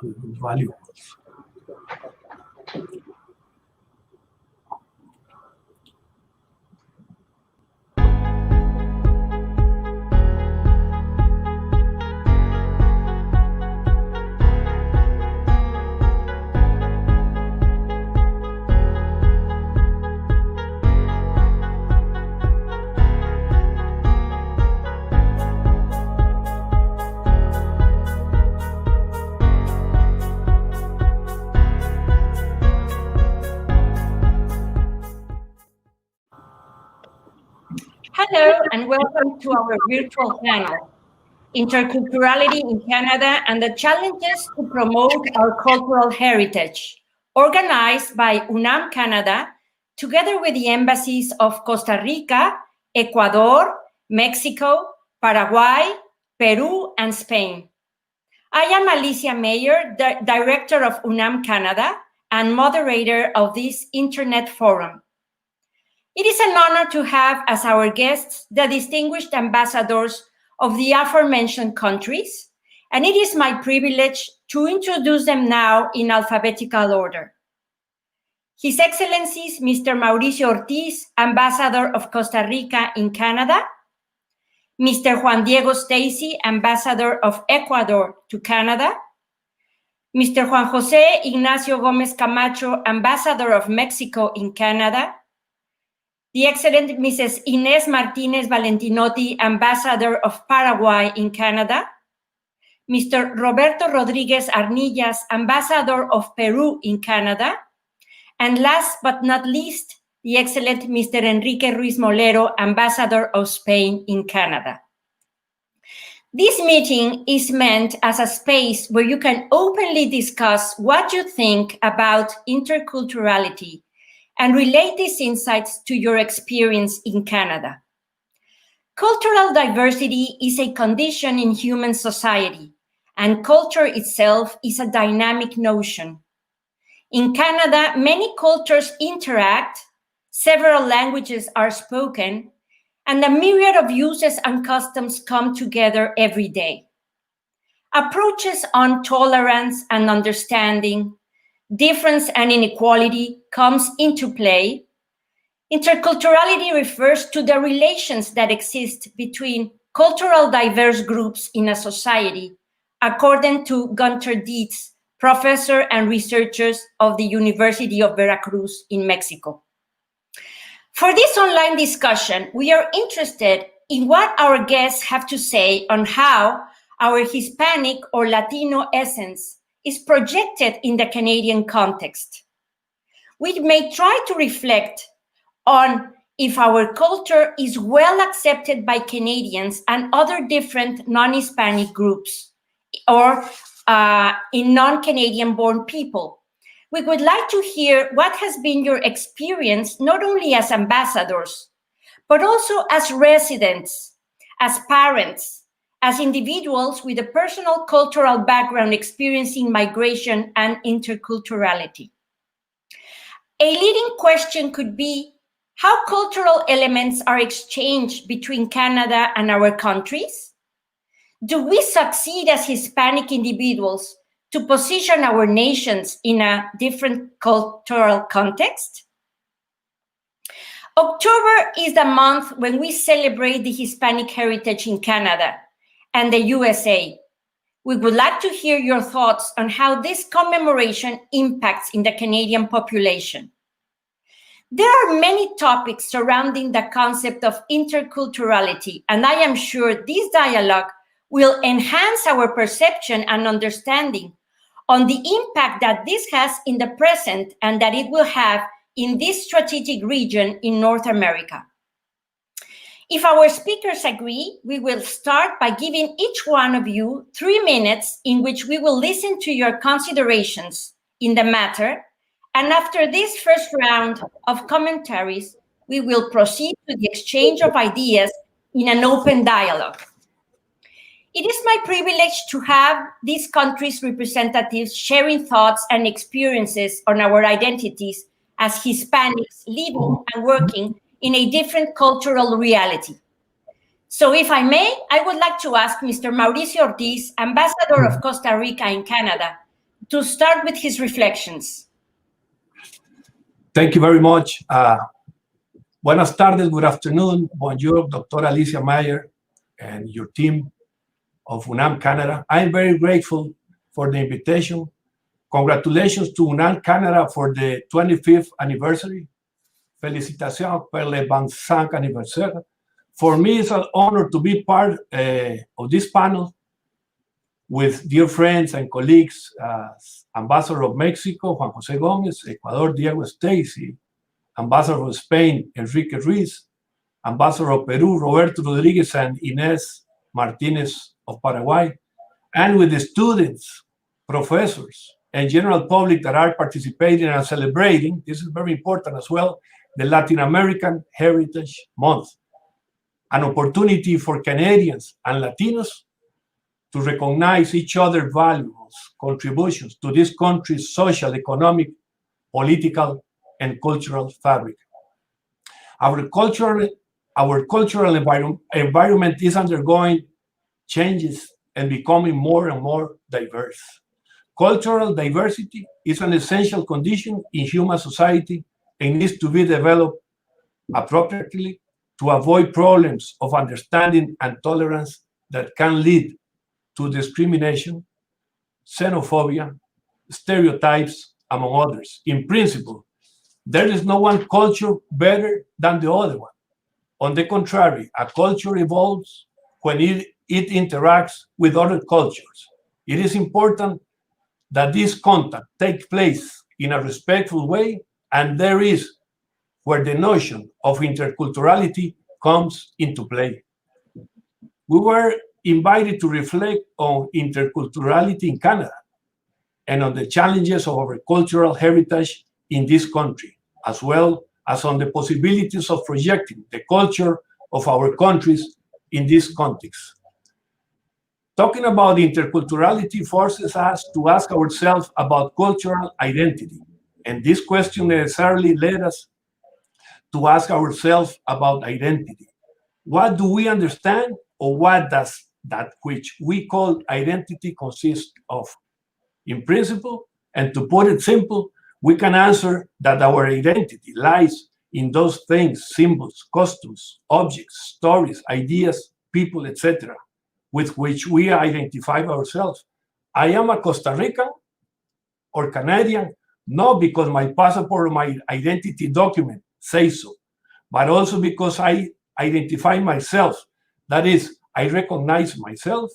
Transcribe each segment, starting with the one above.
valuables. Hello and welcome to our virtual panel, Interculturality in Canada and the Challenges to Promote Our Cultural Heritage, organized by Unam Canada, together with the embassies of Costa Rica, Ecuador, Mexico, Paraguay, Peru, and Spain. I am Alicia Mayer, the Director of Unam Canada and moderator of this Internet Forum. It is an honor to have as our guests the distinguished ambassadors of the aforementioned countries, and it is my privilege to introduce them now in alphabetical order. His Excellencies, Mr. Mauricio Ortiz, Ambassador of Costa Rica in Canada, Mr. Juan Diego Stacy, Ambassador of Ecuador to Canada, Mr. Juan José Ignacio Gómez Camacho, Ambassador of Mexico in Canada, the excellent Mrs. Inés Martínez Valentinotti, Ambassador of Paraguay in Canada, Mr. Roberto Rodríguez Arnillas, Ambassador of Peru in Canada, and last but not least, the excellent Mr. Enrique Ruiz Molero, Ambassador of Spain in Canada. This meeting is meant as a space where you can openly discuss what you think about interculturality and relate these insights to your experience in Canada. Cultural diversity is a condition in human society, and culture itself is a dynamic notion. In Canada, many cultures interact, several languages are spoken, and a myriad of uses and customs come together every day. Approaches on tolerance and understanding, difference and inequality comes into play. Interculturality refers to the relations that exist between cultural diverse groups in a society, according to Gunter Dietz, professor and researchers of the University of Veracruz in Mexico. For this online discussion, we are interested in what our guests have to say on how our Hispanic or Latino essence is projected in the Canadian context. We may try to reflect on if our culture is well accepted by Canadians and other different non-Hispanic groups or in non-Canadian born people. We would like to hear what has been your experience, not only as ambassadors, but also as residents, as parents, as individuals with a personal cultural background experiencing migration and interculturality. A leading question could be how cultural elements are exchanged between Canada and our countries. Do we succeed as Hispanic individuals to position our nations in a different cultural context? October is the month when we celebrate the Hispanic heritage in Canada and the USA. We would like to hear your thoughts on how this commemoration impacts in the Canadian population. There are many topics surrounding the concept of interculturality, and I am sure this dialogue will enhance our perception and understanding on the impact that this has in the present and that it will have in this strategic region in North America. If our speakers agree, we will start by giving each one of you 3 minutes in which we will listen to your considerations in the matter. And after this first round of commentaries, we will proceed to the exchange of ideas in an open dialogue. It is my privilege to have these countries' representatives sharing thoughts and experiences on our identities as Hispanics living and working in a different cultural reality. So if I may, I would like to ask Mr. Mauricio Ortiz, Ambassador of Costa Rica in Canada, to start with his reflections. Thank you very much. Buenas tardes, good afternoon. Bonjour, Dr. Alicia Mayer and your team of Unam Canada. I'm very grateful for the invitation. Congratulations to Unam Canada for the 25th anniversary. Félicitations pour le 25 anniversaire. For me, it's an honor to be part of this panel with dear friends and colleagues, Ambassador of Mexico, Juan José Gómez, Ecuador, Diego Stacy, Ambassador of Spain, Enrique Ruiz, Ambassador of Peru, Roberto Rodriguez and Inés Martinez of Paraguay, and with the students, professors, and general public that are participating and celebrating, this is very important as well, the Latin American Heritage Month, an opportunity for Canadians and Latinos to recognize each other's valuables, contributions to this country's social, economic, political, and cultural fabric. Our cultural environment is undergoing changes and becoming more and more diverse. Cultural diversity is an essential condition in human society and needs to be developed appropriately to avoid problems of understanding and tolerance that can lead to discrimination, xenophobia, stereotypes, among others. In principle, there is no one culture better than the other one. On the contrary, a culture evolves when it interacts with other cultures. It is important that this contact take place in a respectful way, and there is where the notion of interculturality comes into play. We were invited to reflect on interculturality in Canada and on the challenges of our cultural heritage in this country, as well as on the possibilities of projecting the culture of our countries in this context. Talking about interculturality forces us to ask ourselves about cultural identity, and this question necessarily led us to ask ourselves about identity. What do we understand, or what does that which we call identity consist of? In principle, and to put it simple, we can answer that our identity lies in those things, symbols, costumes, objects, stories, ideas, people, etc., with which we identify ourselves. I am a Costa Rican or Canadian, not because my passport or my identity document say so, but also because I identify myself. That is, I recognize myself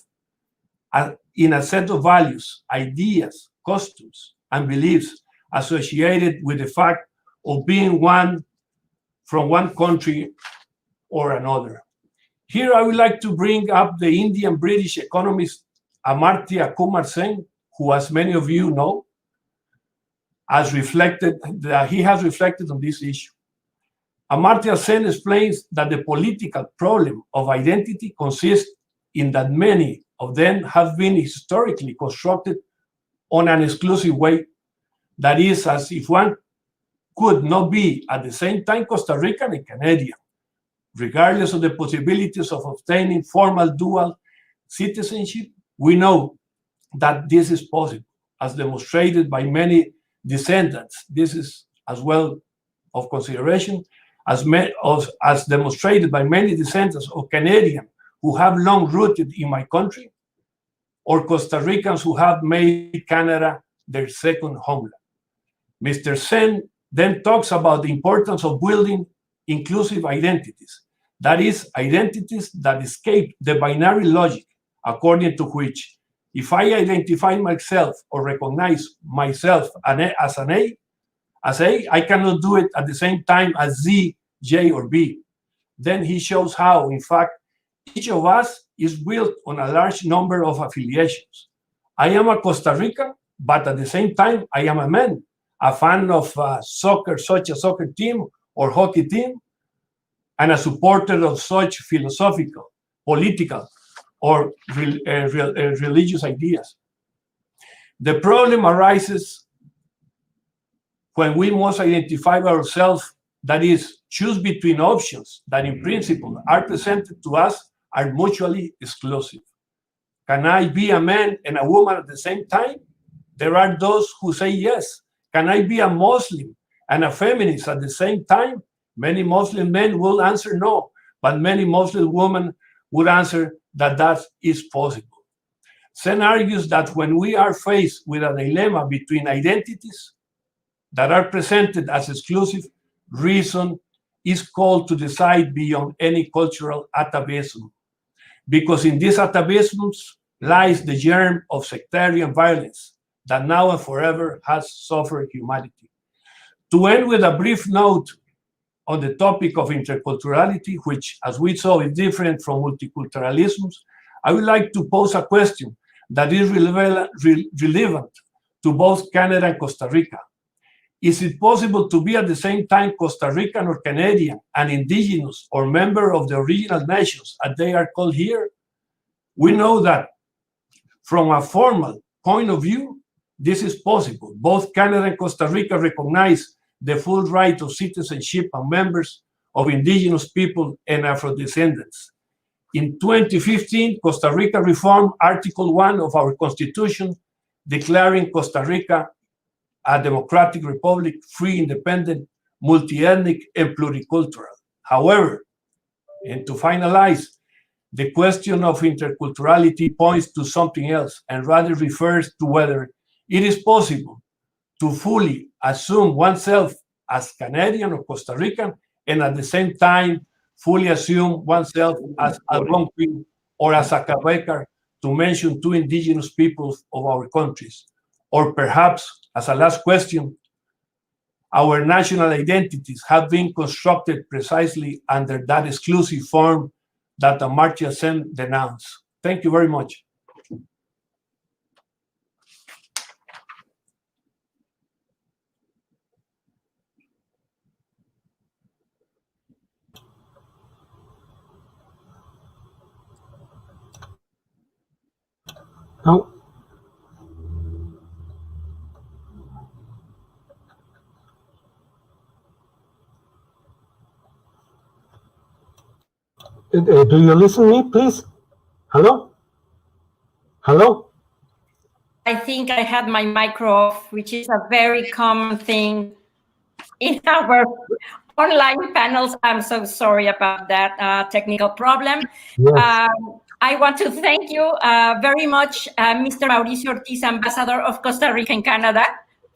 in a set of values, ideas, customs, and beliefs associated with the fact of being one from one country or another. Here I would like to bring up the Indian-British economist Amartya Kumar Sen, who, as many of you know, he has reflected on this issue. Amartya Sen explains that the political problem of identity consists in that many of them have been historically constructed on an exclusive way. That is, as if one could not be at the same time Costa Rican and Canadian, regardless of the possibilities of obtaining formal dual citizenship. We know that this is possible, as demonstrated by many descendants. This is as well of consideration, as demonstrated by many descendants of Canadians who have long rooted in my country, or Costa Ricans who have made Canada their second homeland. Mr. Sen then talks about the importance of building inclusive identities. That is, identities that escape the binary logic, according to which if I identify myself or recognize myself as A, I cannot do it at the same time as Z, J, or B. Then he shows how, in fact, each of us is built on a large number of affiliations. I am a Costa Rican, but at the same time, I am a man, a fan of soccer, such a soccer team or hockey team, and a supporter of such philosophical, political, or religious ideas. The problem arises when we must identify ourselves, that is, choose between options that in principle are presented to us are mutually exclusive. Can I be a man and a woman at the same time? there are those who say yes. Can I be a Muslim and a feminist at the same time? Many Muslim men will answer no, but many Muslim women would answer that that is possible. Sen argues that when we are faced with a dilemma between identities that are presented as exclusive, reason is called to decide beyond any cultural atavism, because in these atavisms lies the germ of sectarian violence that now and forever has suffered humanity. To end with a brief note on the topic of interculturality, which, as we saw, is different from multiculturalisms, I would like to pose a question that is relevant to both Canada and Costa Rica. Is it possible to be at the same time Costa Rican or Canadian and indigenous or member of the original nations, as they are called here? We know that from a formal point of view, this is possible. Both Canada and Costa Rica recognize the full right of citizenship and members of indigenous people and Afro-descendants. In 2015, Costa Rica reformed Article 1 of our Constitution, declaring Costa Rica a democratic republic, free, independent, multi-ethnic, and pluricultural. However, and to finalize, the question of interculturality points to something else and rather refers to whether it is possible to fully assume oneself as Canadian or Costa Rican and at the same time fully assume oneself as Algonquin or as a Quebecer, to mention two indigenous peoples of our countries. Or perhaps, as a last question, our national identities have been constructed precisely under that exclusive form that Amartya Sen denounced. Thank you very much. Now, do you listen to me, please? Hello? Hello? I think I had my micro off, which is a very common thing in our online panels. I'm so sorry about that technical problem. Yes. I want to thank you very much, Mr. Mauricio Ortiz, Ambassador of Costa Rica and Canada,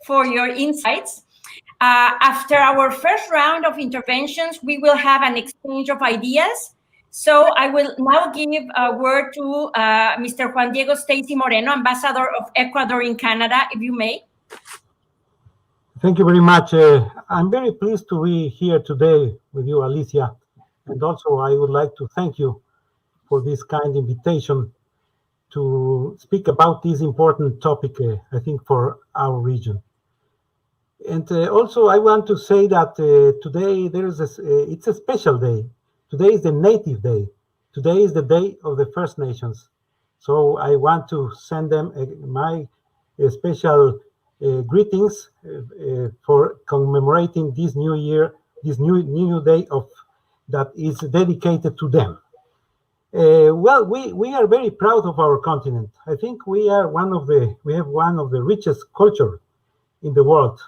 for your insights. After our first round of interventions, we will have an exchange of ideas. So I will now give a word to Mr. Juan Diego Stacy Moreno, Ambassador of Ecuador in Canada, if you may. Thank you very much. I'm very pleased to be here today with you, Alicia. And also, I would like to thank you for this kind invitation to speak about this important topic, I think, for our region. And also, I want to say that today it's a special day. Today is the Native Day. Today is the Day of the First Nations. So I want to send them my special greetings for commemorating this new year, this new day that is dedicated to them. Well, we are very proud of our continent. I think we have one of the richest culture in the world.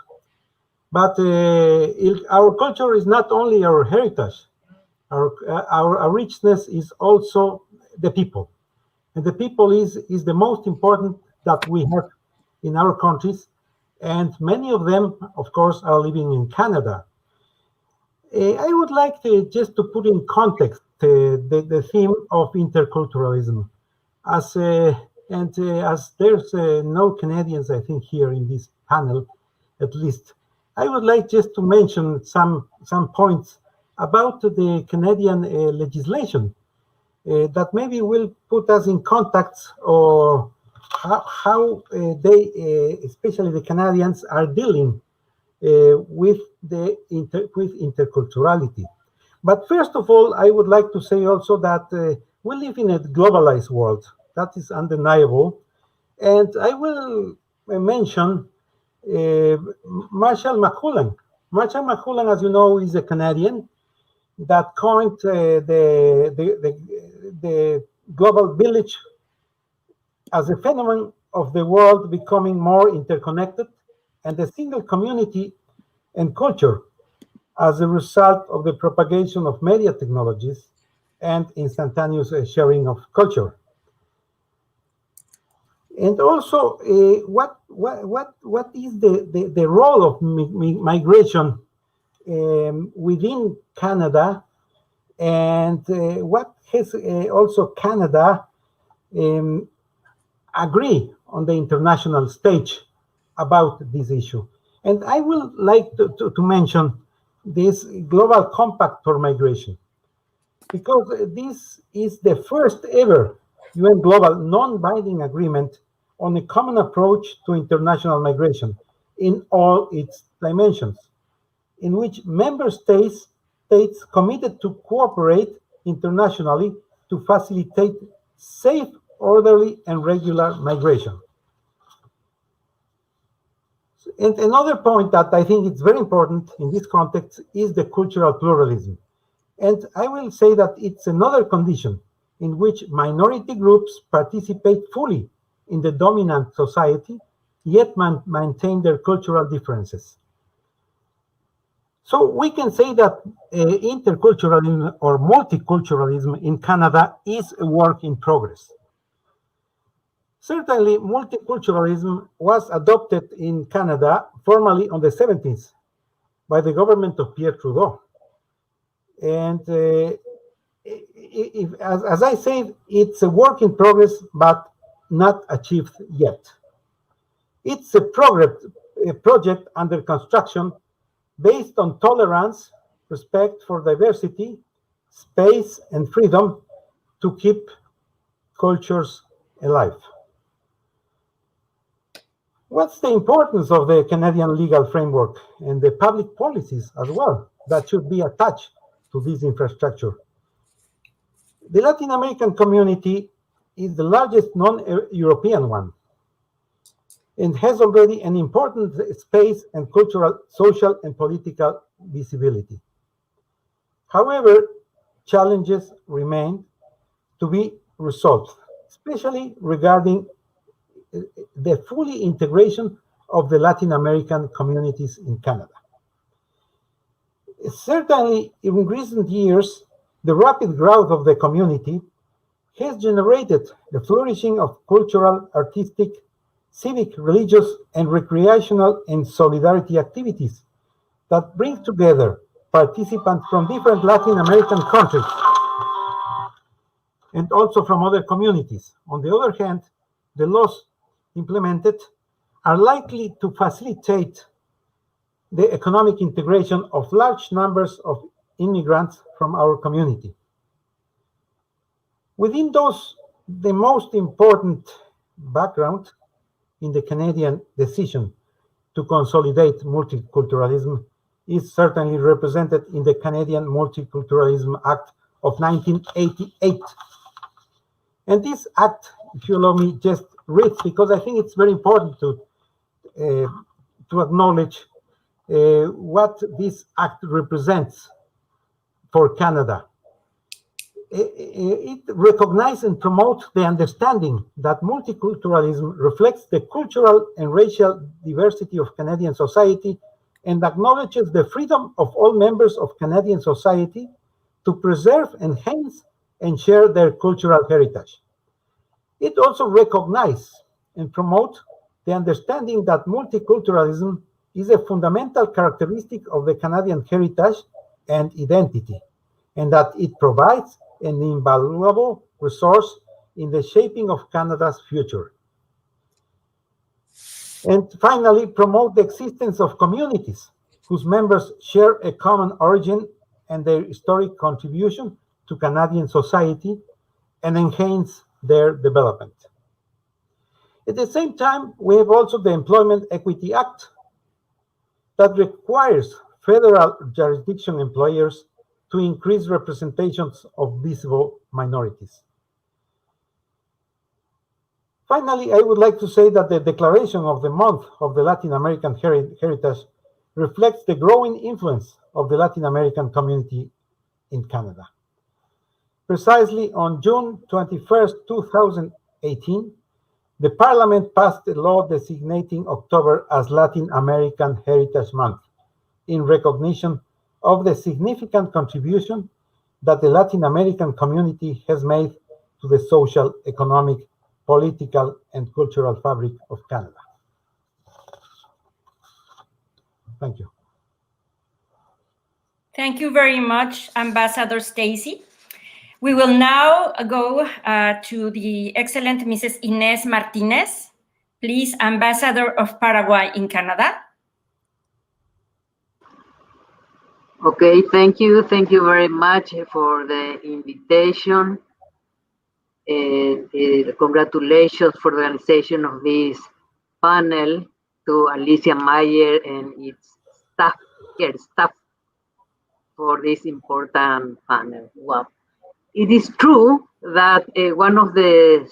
But our culture is not only our heritage. Our richness is also the people, and the people is the most important that we have in our countries, and many of them, of course, are living in Canada. I would like just to put in context the theme of interculturalism, as there's no Canadians, I think, here in this panel, at least. I would like just to mention some points about the Canadian legislation that maybe will put us in contact or how they, especially the Canadians, are dealing with interculturality. But first of all, I would like to say also that we live in a globalized world. That is undeniable. And I will mention Marshall McLuhan. Marshall McLuhan, as you know, is a Canadian that coined the global village as a phenomenon of the world becoming more interconnected and a single community and culture as a result of the propagation of media technologies and instantaneous sharing of culture. And also, what is the role of migration within Canada, and what has also Canada agree on the international stage about this issue? And I would like to mention this Global Compact for Migration, because this is the first ever UN global non-binding agreement on a common approach to international migration in all its dimensions, in which member states committed to cooperate internationally to facilitate safe, orderly, and regular migration. And another point that I think is very important in this context is the cultural pluralism. And I will say that it's another condition in which minority groups participate fully in the dominant society, yet maintain their cultural differences. So we can say that interculturalism or multiculturalism in Canada is a work in progress. Certainly, multiculturalism was adopted in Canada formally on the 70s by the government of Pierre Trudeau. And as I said, it's a work in progress, but not achieved yet. It's a project under construction based on tolerance, respect for diversity, space, and freedom to keep cultures alive. What's the importance of the Canadian legal framework and the public policies as well that should be attached to this infrastructure? The Latin American community is the largest non-European one and has already an important space and cultural, social, and political visibility. However, challenges remain to be resolved, especially regarding the fully integration of the Latin American communities in Canada. Certainly, in recent years, the rapid growth of the community has generated the flourishing of cultural, artistic, civic, religious, and recreational and solidarity activities that bring together participants from different Latin American countries and also from other communities. On the other hand, the laws implemented are likely to facilitate the economic integration of large numbers of immigrants from our community. Within those, the most important background in the Canadian decision to consolidate multiculturalism is certainly represented in the Canadian Multiculturalism Act of 1988. And this act, if you allow me, just read, because I think it's very important to acknowledge what this act represents for Canada. It recognizes and promotes the understanding that multiculturalism reflects the cultural and racial diversity of Canadian society and acknowledges the freedom of all members of Canadian society to preserve, enhance, and share their cultural heritage. It also recognizes and promotes the understanding that multiculturalism is a fundamental characteristic of the Canadian heritage and identity, and that it provides an invaluable resource in the shaping of Canada's future. And finally, promote the existence of communities whose members share a common origin and their historic contribution to Canadian society and enhance their development. At the same time, we have also the Employment Equity Act that requires federal jurisdiction employers to increase representations of visible minorities. Finally, I would like to say that the declaration of the Month of the Latin American Heritage reflects the growing influence of the Latin American community in Canada. Precisely on June 21st, 2018, The Parliament passed a law designating October as Latin American Heritage Month in recognition of the significant contribution that the Latin American community has made to the social, economic, political, and cultural fabric of Canada. Thank you. Thank you very much, Ambassador Stacy. We will now go to the excellent Mrs. Inés Martinez, please, Ambassador of Paraguay in Canada. Okay, thank you. Thank you very much for the invitation. Congratulations for the organization of this panel to Alicia Mayer and its staff for this important panel. Well, it is true that one of the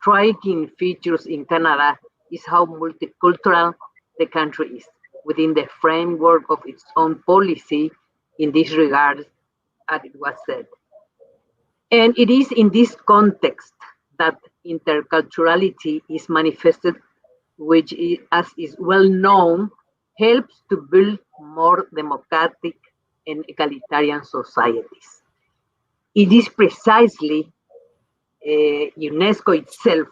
striking features in Canada is how multicultural the country is within the framework of its own policy in this regard, as it was said. And it is in this context that interculturality is manifested, which, as is well known, helps to build more democratic and egalitarian societies. It is precisely UNESCO itself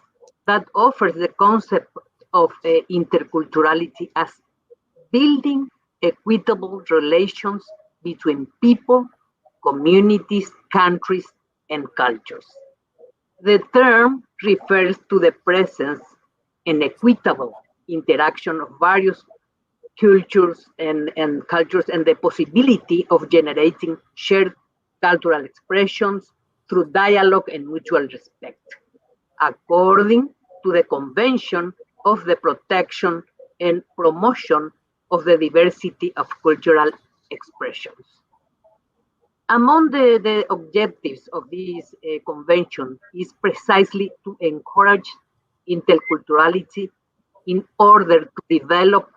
that offers the concept of interculturality as building equitable relations between people, communities, countries, and cultures. The term refers to the presence and equitable interaction of various cultures and cultures, and the possibility of generating shared cultural expressions through dialogue and mutual respect, according to the Convention of the Protection and Promotion of the Diversity of Cultural Expressions. Among the objectives of this convention is precisely to encourage interculturality in order to develop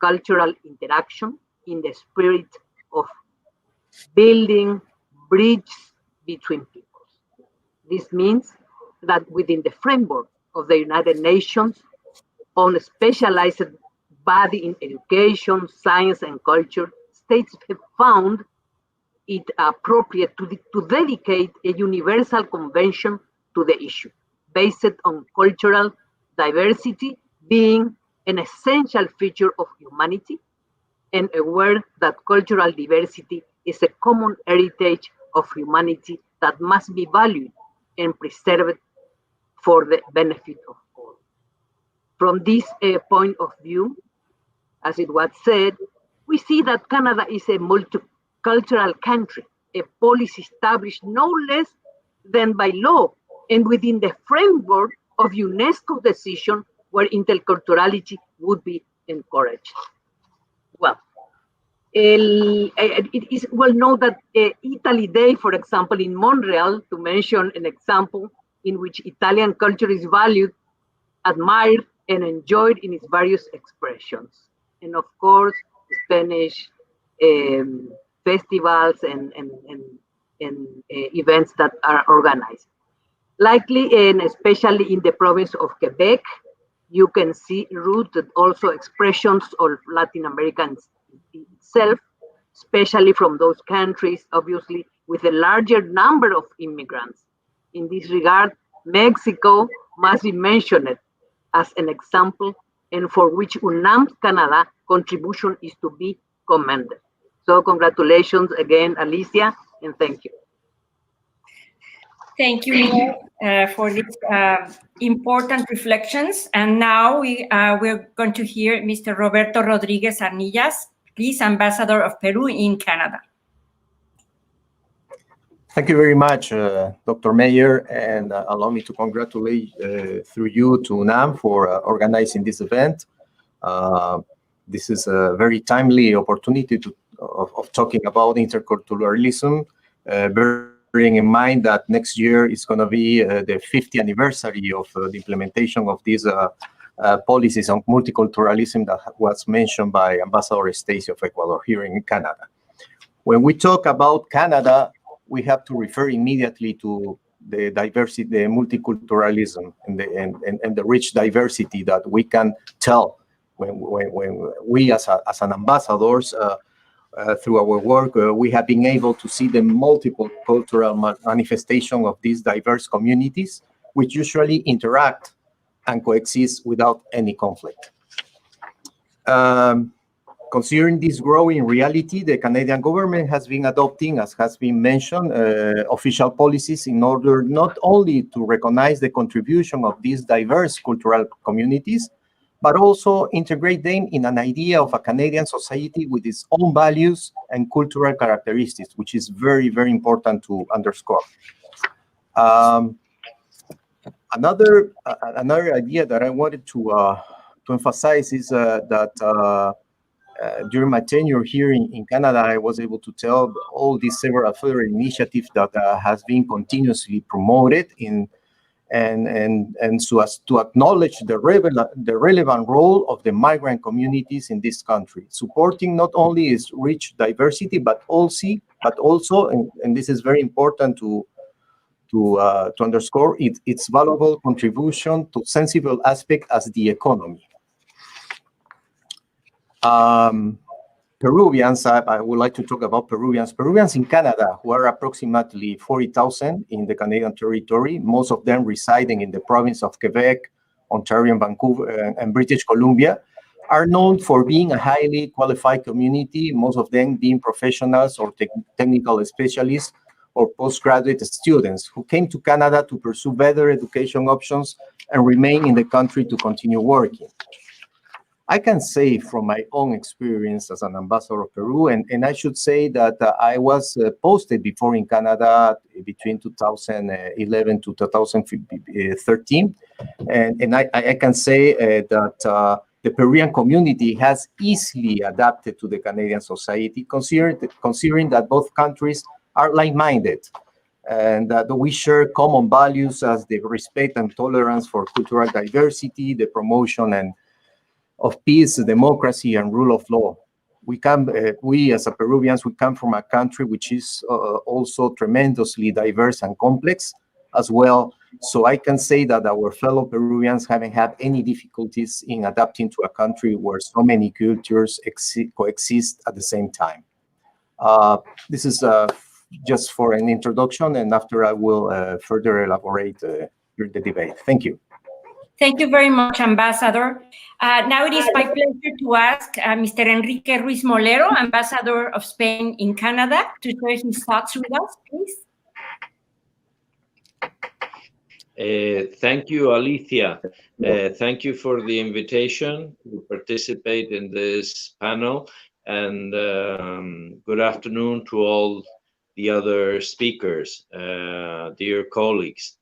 cultural interaction in the spirit of building bridges between peoples. This means that within the framework of the United Nations on a specialized body in education, science, and culture, states have found it appropriate to dedicate a universal convention to the issue, based on cultural diversity being an essential feature of humanity, and aware that cultural diversity is a common heritage of humanity that must be valued and preserved for the benefit of all. From this point of view, as it was said, we see that Canada is a multicultural country, a policy established no less than by law and within the framework of UNESCO decision where interculturality would be encouraged. Well, it is well known that Italy Day, for example, in Montreal, to mention an example in which Italian culture is valued, admired, and enjoyed in its various expressions. And of course, Spanish festivals and events that are organized. Likely, and especially in the province of Quebec, you can see rooted also expressions of Latin Americans itself, especially from those countries, obviously, with a larger number of immigrants. In this regard, Mexico must be mentioned as an example, and for which Unam Canada contribution is to be commended. So congratulations again, Alicia, and thank you. Thank you, for these important reflections. And now we're going to hear Mr. Roberto Rodriguez Arnillas, please, Ambassador of Peru in Canada. Thank you very much, Dr. Mayer, and allow me to congratulate through you to Unam for organizing this event. This is a very timely opportunity of talking about interculturalism, bearing in mind that next year is going to be the 50th anniversary of the implementation of these policies on multiculturalism that was mentioned by Ambassador Stacy of Ecuador here in Canada. When we talk about Canada, we have to refer immediately to the diversity, the multiculturalism, and the rich diversity that we can tell when we as an ambassadors through our work, we have been able to see the multiple cultural manifestation of these diverse communities, which usually interact and coexist without any conflict. Considering this growing reality, the Canadian government has been adopting, as has been mentioned, official policies in order not only to recognize the contribution of these diverse cultural communities, but also integrate them in an idea of a Canadian society with its own values and cultural characteristics, which is very, very important to underscore. Another idea that I wanted to emphasize is that during my tenure here in Canada, I was able to tell all these several further initiatives that has been continuously promoted and so as to acknowledge the relevant role of the migrant communities in this country, supporting not only its rich diversity, but also, and this is very important to underscore, its valuable contribution to sensible aspect as the economy. Peruvians, I would like to talk about Peruvians. Peruvians in Canada, who are approximately 40,000 in the Canadian territory, most of them residing in the province of Quebec, Ontario, Vancouver, and British Columbia, are known for being a highly qualified community, most of them being professionals or technical specialists or postgraduate students who came to Canada to pursue better education options and remain in the country to continue working. I can say from my own experience as an ambassador of Peru, and I should say that I was posted before in Canada between 2011 to 2013, and I can say that the Peruvian community has easily adapted to the Canadian society, considering that both countries are like-minded and that we share common values as the respect and tolerance for cultural diversity, the promotion of peace, democracy, and rule of law. We as Peruvians, we come from a country which is also tremendously diverse and complex as well. So I can say that our fellow Peruvians haven't had any difficulties in adapting to a country where so many cultures coexist at the same time. This is just for an introduction, and after I will further elaborate during the debate. Thank you. Thank you very much, Ambassador. Now it is my pleasure to ask Mr. Enrique Ruiz Molero, Ambassador of Spain in Canada, to share his thoughts with us, please. Thank you, Alicia. Thank you for the invitation to participate in this panel, and good afternoon to all the other speakers, dear colleagues.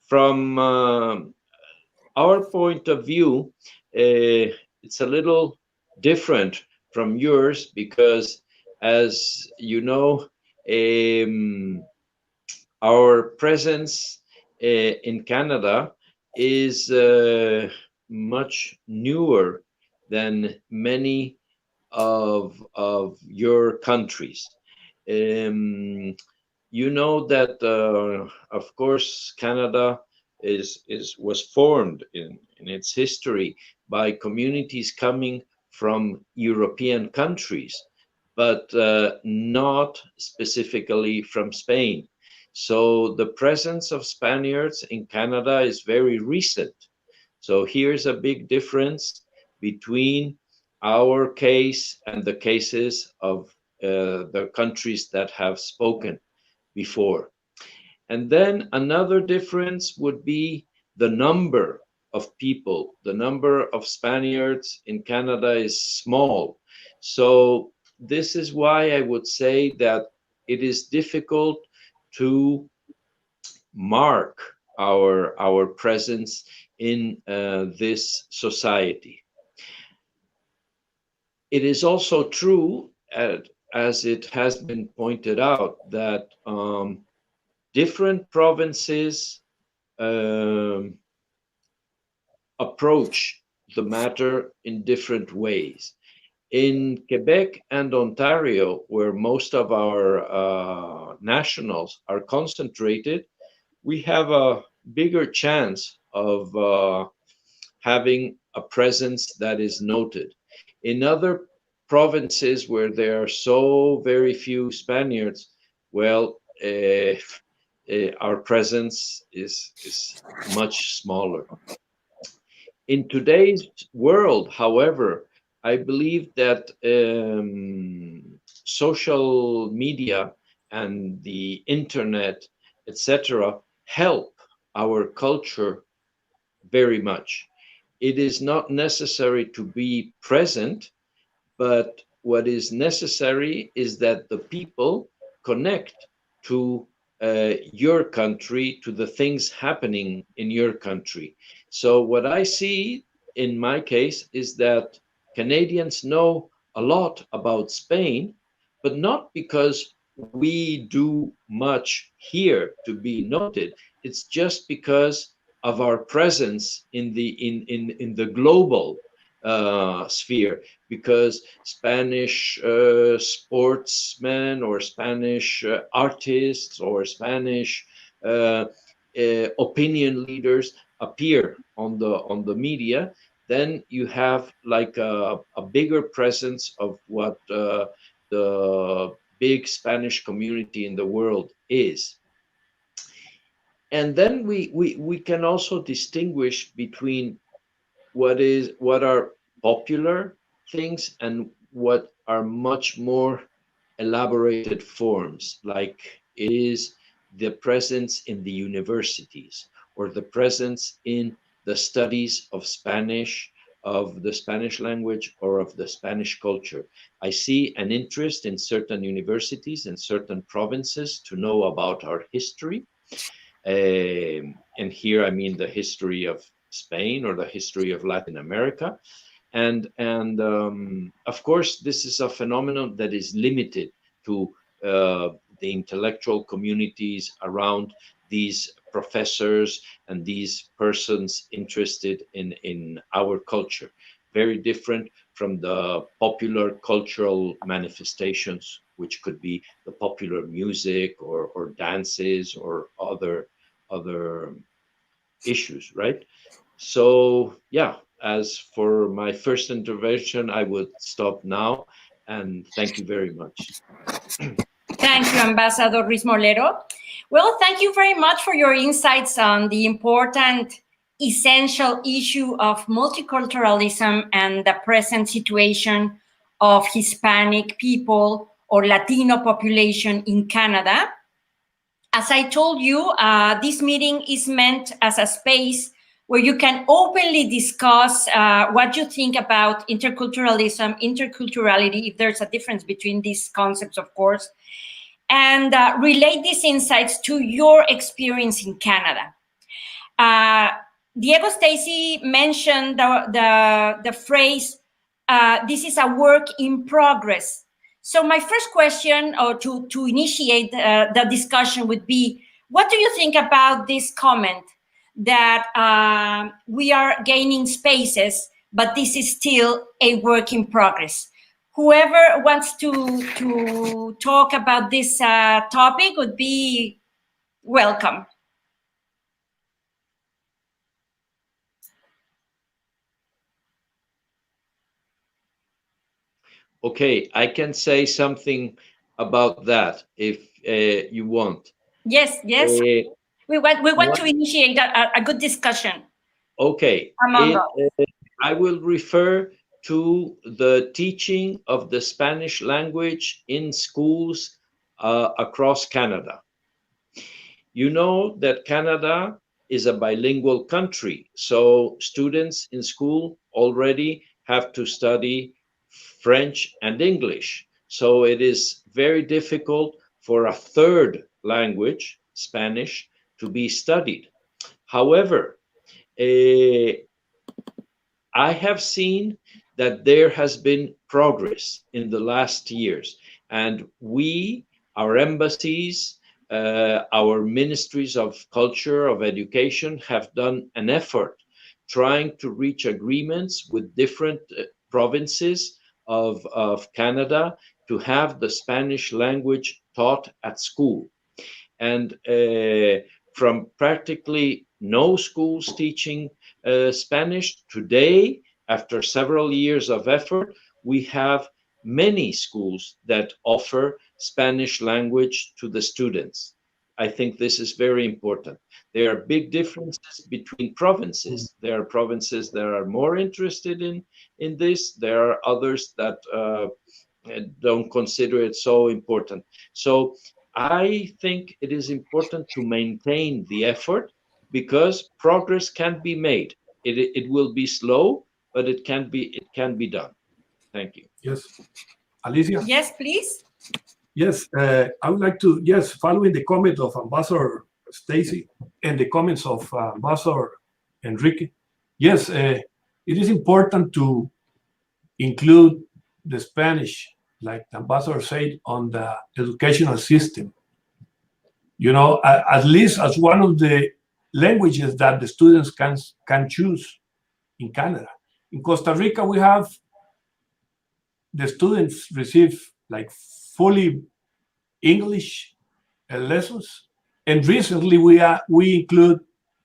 From our point of view, it's a little different from yours because, as you know, our presence in Canada is much newer than many of your countries. You know that, of course, Canada was formed in its history by communities coming from European countries, but not specifically from Spain. So the presence of Spaniards in Canada is very recent. So here's a big difference between our case and the cases of the countries that have spoken before. And then another difference would be the number of people. The number of Spaniards in Canada is small. So this is why I would say that it is difficult to mark our presence in this society. It is also true, as it has been pointed out, that different provinces approach the matter in different ways. In Quebec and Ontario, where most of our nationals are concentrated, we have a bigger chance of having a presence that is noted. In other provinces where there are so very few Spaniards, well, our presence is much smaller. In today's world, however, I believe that social media and the internet, etc., help our culture very much. It is not necessary to be present, but what is necessary is that the people connect to your country, to the things happening in your country. So what I see in my case is that Canadians know a lot about Spain, but not because we do much here to be noted. It's just because of our presence in the global sphere, because Spanish sportsmen or Spanish artists or Spanish opinion leaders appear on the media, then you have like a bigger presence of what the big Spanish community in the world is. And then we can also distinguish between what are popular things and what are much more elaborated forms, like is the presence in the universities or the presence in the studies of Spanish, of the Spanish language or of the Spanish culture. I see an interest in certain universities and certain provinces to know about our history. And here I mean the history of Spain or the history of Latin America. And of course, this is a phenomenon that is limited to the intellectual communities around these professors and these persons interested in our culture. Very different from the popular cultural manifestations, which could be the popular music or dances or other issues, right? So yeah, as for my first intervention, I would stop now, and thank you very much. Thank you, Ambassador Ruiz Molero. Well, thank you very much for your insights on the important, essential issue of multiculturalism and the present situation of Hispanic people or Latino population in Canada. As I told you, this meeting is meant as a space where you can openly discuss what you think about interculturalism, interculturality, if there's a difference between these concepts, of course, and relate these insights to your experience in Canada. Diego Stacy mentioned the phrase, this is a work in progress. So my first question, or to initiate the discussion, would be, what do you think about this comment that we are gaining spaces, but this is still a work in progress? Whoever wants to talk about this topic would be welcome. Okay, I can say something about that if you want. Yes, yes. We want to initiate a good discussion. Okay. I will refer to the teaching of the Spanish language in schools across Canada. You know that Canada is a bilingual country, so students in school already have to study French and English. So it is very difficult for a third language, Spanish, to be studied. However, I have seen that there has been progress in the last years, and our embassies, our ministries of culture, of education, have done an effort trying to reach agreements with different provinces of Canada to have the Spanish language taught at school. And from practically no schools teaching Spanish, today, after several years of effort, we have many schools that offer Spanish language to the students. I think this is very important. There are big differences between provinces. There are provinces that are more interested in this. There are others that don't consider it so important. So I think it is important to maintain the effort, because progress can be made. It will be slow, but it can be done. Thank you. Yes. Alicia? Yes, please. Yes, I would like to, following the comment of Ambassador Stacy and the comments of Ambassador Enrique, yes, it is important to include the Spanish, like the Ambassador said, on the educational system. You know, at least as one of the languages that the students can choose in Canada. In Costa Rica, we have the students receive like fully English lessons, and recently we include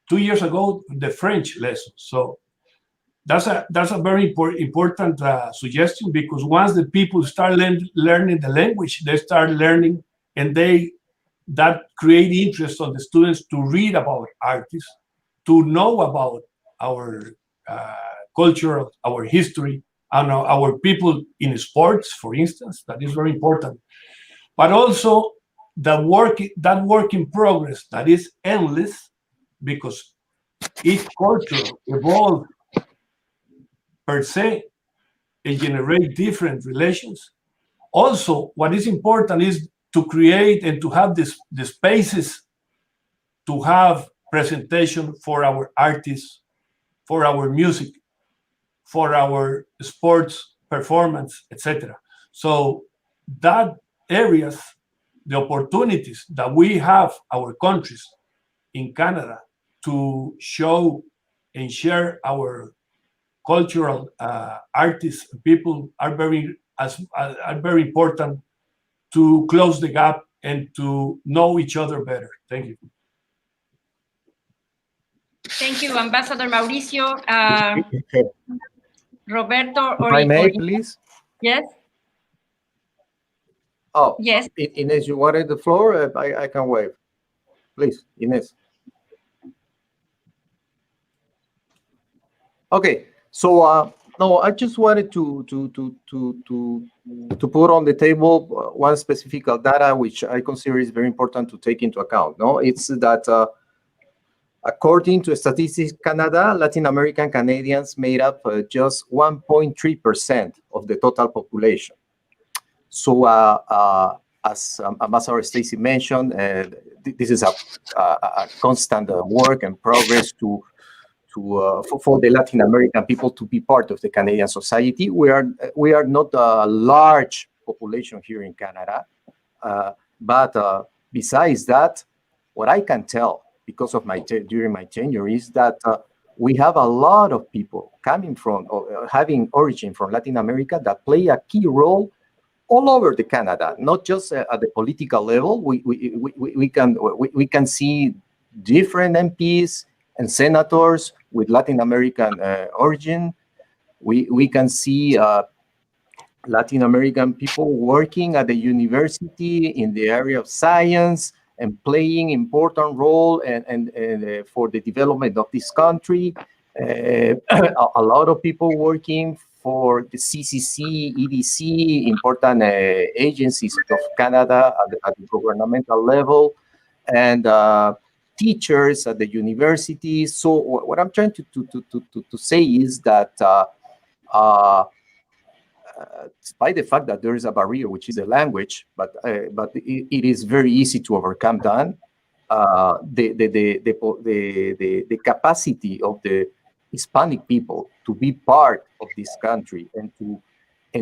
2 years ago the French lessons. So that's a very important suggestion, because once the people start learning the language, they start learning, and that create interest on the students to read about artists, to know about our culture, our history, and our people in sports, for instance. That is very important. But also that work in progress that is endless, because each culture evolves per se and generate different relations. Also, what is important is to create and to have the spaces to have presentation for our artists, for our music, for our sports performance, etc. So that areas, the opportunities that we have, our countries in Canada, to show and share our cultural artists, people are very important to close the gap and to know each other better. Thank you. Thank you, Ambassador Mauricio. Roberto, If I may, please. Yes. Oh, yes. Ines, you wanted the floor? I can wave. Please, Ines. Okay, so no, I just wanted to put on the table one specific data which I consider is very important to take into account. No, it's that according to Statistics Canada, Latin American Canadians made up just 1.3% of the total population. So as Ambassador Stacy mentioned, this is a constant work and progress for the Latin American people to be part of the Canadian society. We are not a large population here in Canada, but besides that, what I can tell, because of during my tenure, is that we have a lot of people coming from or having origin from Latin America that play a key role all over the Canada, not just at the political level. We can see different MPs and senators with Latin American origin. We can see Latin American people working at the university in the area of science and playing important role and for the development of this country. A lot of people working for the CCC, EDC, important agencies of Canada at the governmental level, and teachers at the universities. So what I'm trying to say is that despite the fact that there is a barrier, which is the language, but it is very easy to overcome that. The capacity of the Hispanic people to be part of this country and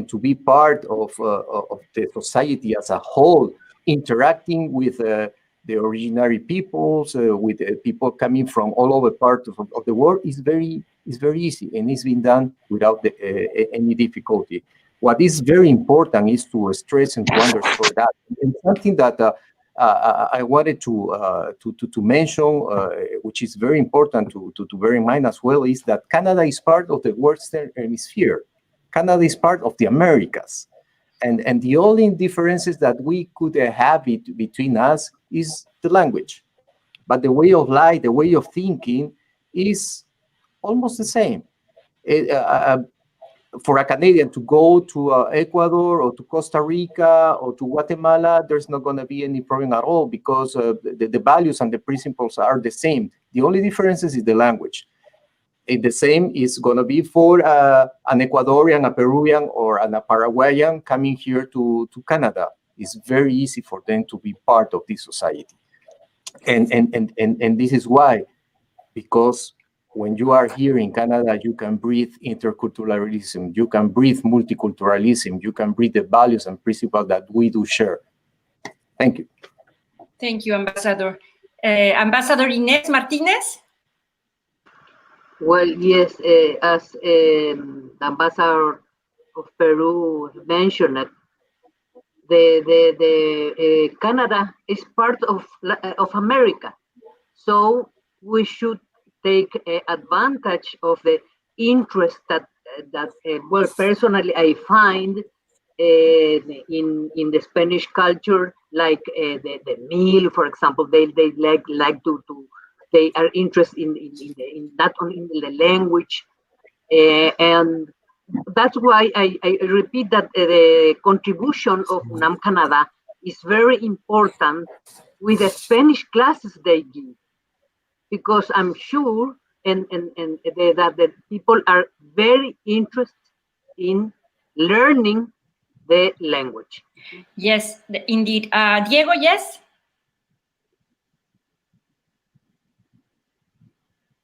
to be part of the society as a whole, interacting with the originary peoples, with people coming from all over parts of the world, is very easy, and it's been done without any difficulty. What is very important is to stress and to underscore that. And something that I wanted to mention, which is very important to bear in mind as well, is that Canada is part of the Western Hemisphere. Canada is part of the Americas. And the only differences that we could have between us is the language. But the way of life, the way of thinking is almost the same. For a Canadian to go to Ecuador or to Costa Rica or to Guatemala, there's not going to be any problem at all, because the values and the principles are the same. The only difference is the language. The same is going to be for an Ecuadorian, a Peruvian, or a Paraguayan coming here to Canada. It's very easy for them to be part of this society. And this is why, because when you are here in Canada, you can breathe interculturalism, you can breathe multiculturalism, you can breathe the values and principles that we do share. Thank you. Thank you, Ambassador. Ambassador Inés Martinez? Well, yes, as the Ambassador of Peru mentioned, the Canada is part of America, so we should take advantage of the interest that well, personally I find in the Spanish culture, like the meal, for example. They like to they are interested in not only in the language, and that's why I repeat that the contribution of Unam Canada is very important with the Spanish classes they give, because I'm sure that the people are very interested in learning the language. Yes, indeed. Diego, yes?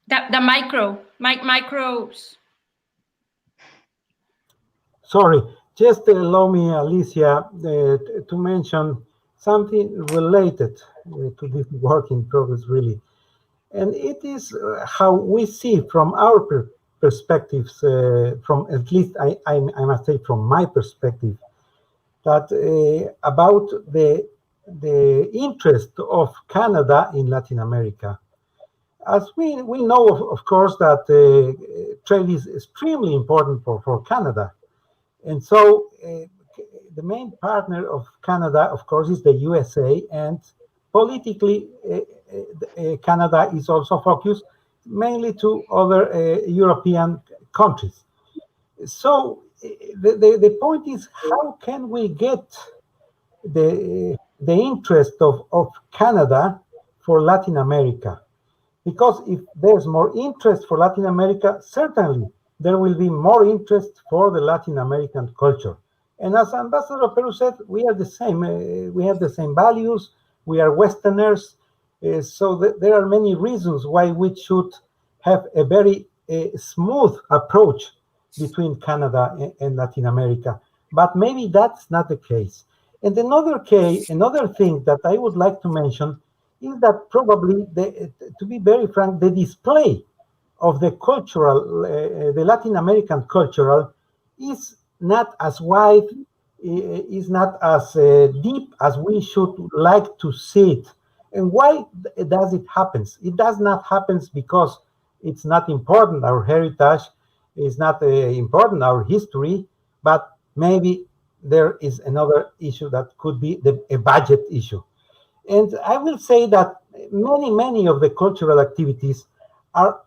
The micros. Sorry, just allow me, Alicia, to mention something related to this work in progress, really. And it is how we see from our perspectives, from at least I must say from my perspective, that about the interest of Canada in Latin America. As we know, of course, that trade is extremely important for Canada. And so the main partner of Canada, of course, is the USA, and politically, Canada is also focused mainly to other European countries. So the point is, how can we get the interest of Canada for Latin America? Because if there's more interest for Latin America, certainly there will be more interest for the Latin American culture. And as Ambassador Peru said, we are the same. We have the same values. We are Westerners. So there are many reasons why we should have a very smooth approach between Canada and Latin America. But maybe that's not the case. And another thing that I would like to mention is that probably, to be very frank, the display of the cultural, the Latin American cultural, is not as wide, is not as deep as we should like to see it. And why does it happen? It does not happen because it's not important, our heritage is not important, our history, but maybe there is another issue that could be a budget issue. And I will say that many of the cultural activities are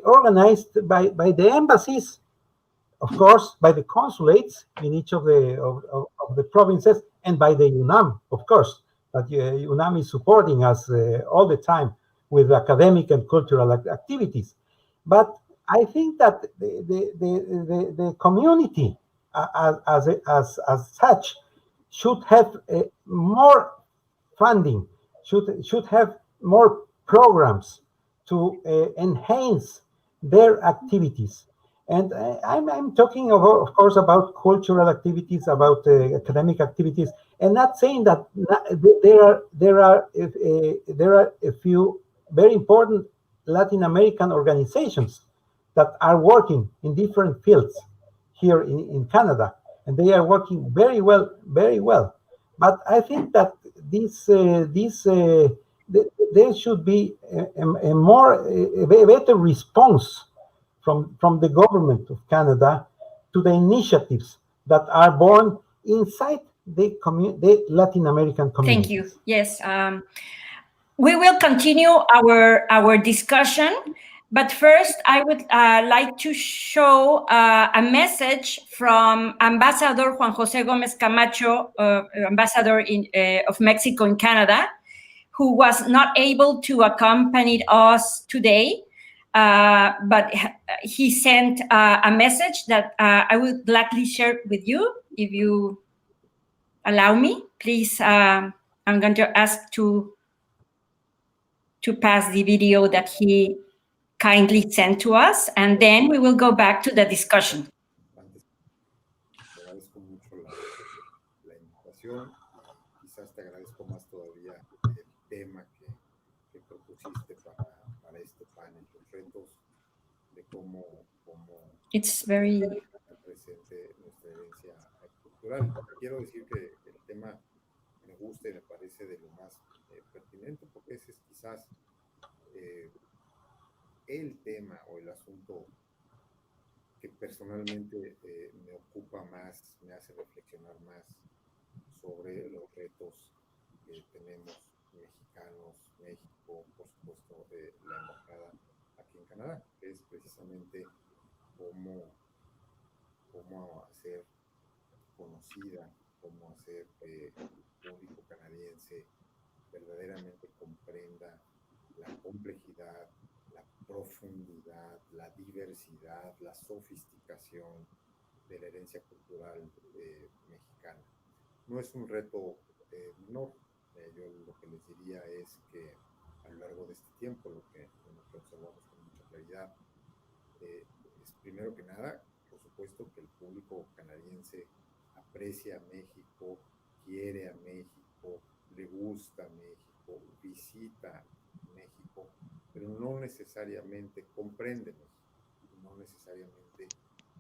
organized by the embassies, of course, by the consulates in each of the provinces, and by the Unam, of course. That Unam is supporting us all the time with academic and cultural activities. But I think that the community as such should have more funding, should have more programs to enhance their activities. And I'm talking about, of course, about cultural activities, about academic activities, and not saying that there are a few very important Latin American organizations that are working in different fields. here in Canada, and they are working very well, very well. But I think that there should be a better response from the government of Canada to the initiatives that are born inside the Latin American community. Thank you. Yes, we will continue our discussion, but first I would like to show a message from Ambassador Juan José Gómez Camacho, Ambassador of Mexico in Canada, who was not able to accompany us today, but he sent a message that I would gladly share with you, if you allow me. Please, I'm going to ask to pass the video that he kindly sent to us, and then we will go back to the discussion. Te agradezco mucho la invitación. Quizás te agradezco más todavía el tema que propusiste para este panel, los retos de cómo It's very presente nuestra herencia cultural. Quiero decir que el tema me gusta y me parece de lo más pertinente, porque ese es quizás el tema o el asunto que personalmente me ocupa más, me hace reflexionar más sobre los retos que tenemos mexicanos, México, por supuesto, la embajada aquí en Canadá, que es precisamente cómo hacer conocida, cómo hacer que el público canadiense verdaderamente comprenda la complejidad, la profundidad, la diversidad, la sofisticación de la herencia cultural mexicana. No es un reto menor. Yo lo que les diría es que a lo largo de este tiempo, lo que observamos con mucha claridad es, primero que nada, por supuesto, que el público canadiense aprecia a México, quiere a México, le gusta México, visita México, pero no necesariamente comprende México, no necesariamente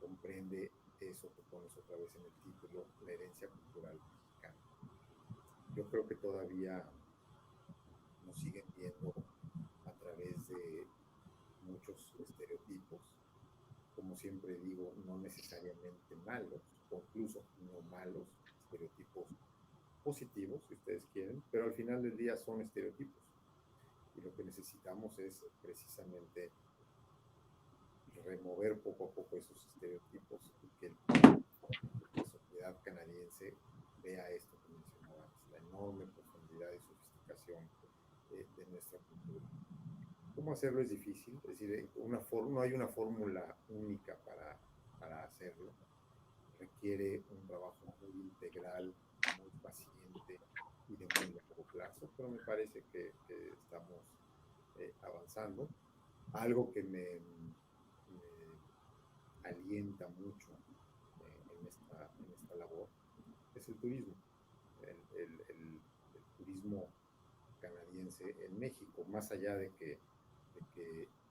comprende eso que pones otra vez en el título, la herencia cultural mexicana. Yo creo que todavía nos siguen viendo a través de muchos estereotipos, como siempre digo, no necesariamente malos, o incluso no malos, estereotipos positivos, si ustedes quieren, pero al final del día son estereotipos. Y lo que necesitamos es precisamente remover poco a poco esos estereotipos y que la sociedad canadiense vea esto que mencionaba antes, la enorme profundidad y sofisticación de nuestra cultura. ¿Cómo hacerlo? Es difícil, es decir, no hay una fórmula única para hacerlo. Requiere un trabajo muy integral, muy paciente y de muy largo plazo, pero me parece que estamos avanzando. Algo que me alienta mucho en esta labor es el turismo. El turismo canadiense en México, más allá de que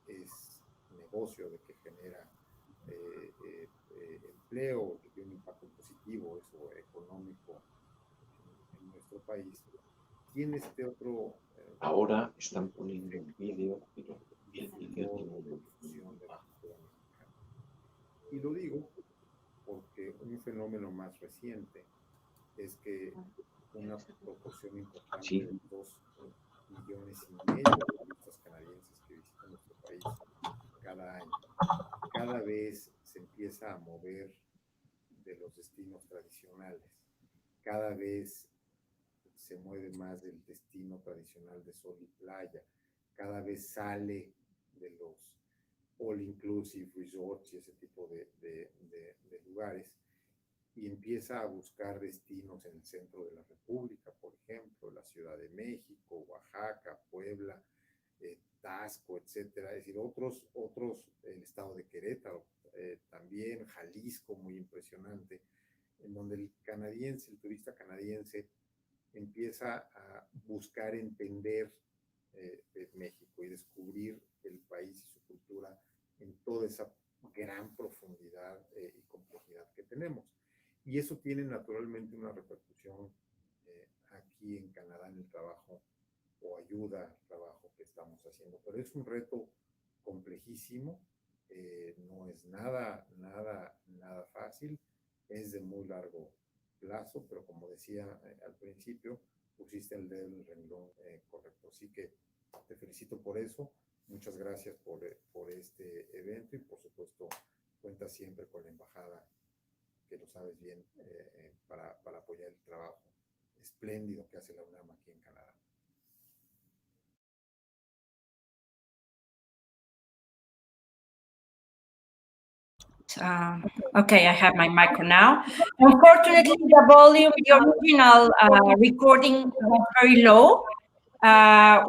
es negocio, de que genera empleo, que tiene un impacto positivo, eso económico en nuestro país, tiene este otro... Ahora están poniendo un vídeo, pero el vídeo de difusión de la cultura mexicana. Y lo digo porque un fenómeno más reciente es que una proporción importante de 2,5 millones de turistas canadienses que visitan nuestro país cada año, cada vez se empieza a mover de los destinos tradicionales, cada vez se mueve más del destino tradicional de sol y playa, cada vez sale de los all-inclusive resorts y ese tipo de lugares y empieza a buscar destinos en el centro de la República, por ejemplo, la Ciudad de México, Oaxaca, Puebla, Tasco, etcétera, es decir, otros, el estado de Querétaro, también Jalisco, muy impresionante, en donde el turista canadiense empieza a buscar entender México y descubrir el país y su cultura en toda esa gran profundidad y complejidad que tenemos. Y eso tiene naturalmente una repercusión aquí en Canadá en el trabajo o ayuda al trabajo que estamos haciendo. Pero es un reto complejísimo, no es nada fácil, es de muy largo plazo, pero como decía al principio, pusiste el dedo en el renglón correcto. Así que te felicito por eso. Muchas gracias por este evento y por supuesto cuenta siempre con la embajada, que lo sabes bien, para apoyar el trabajo espléndido que hace la Unam aquí en Canadá. Okay, I have my micro now. Unfortunately, the volume, the original recording was very low.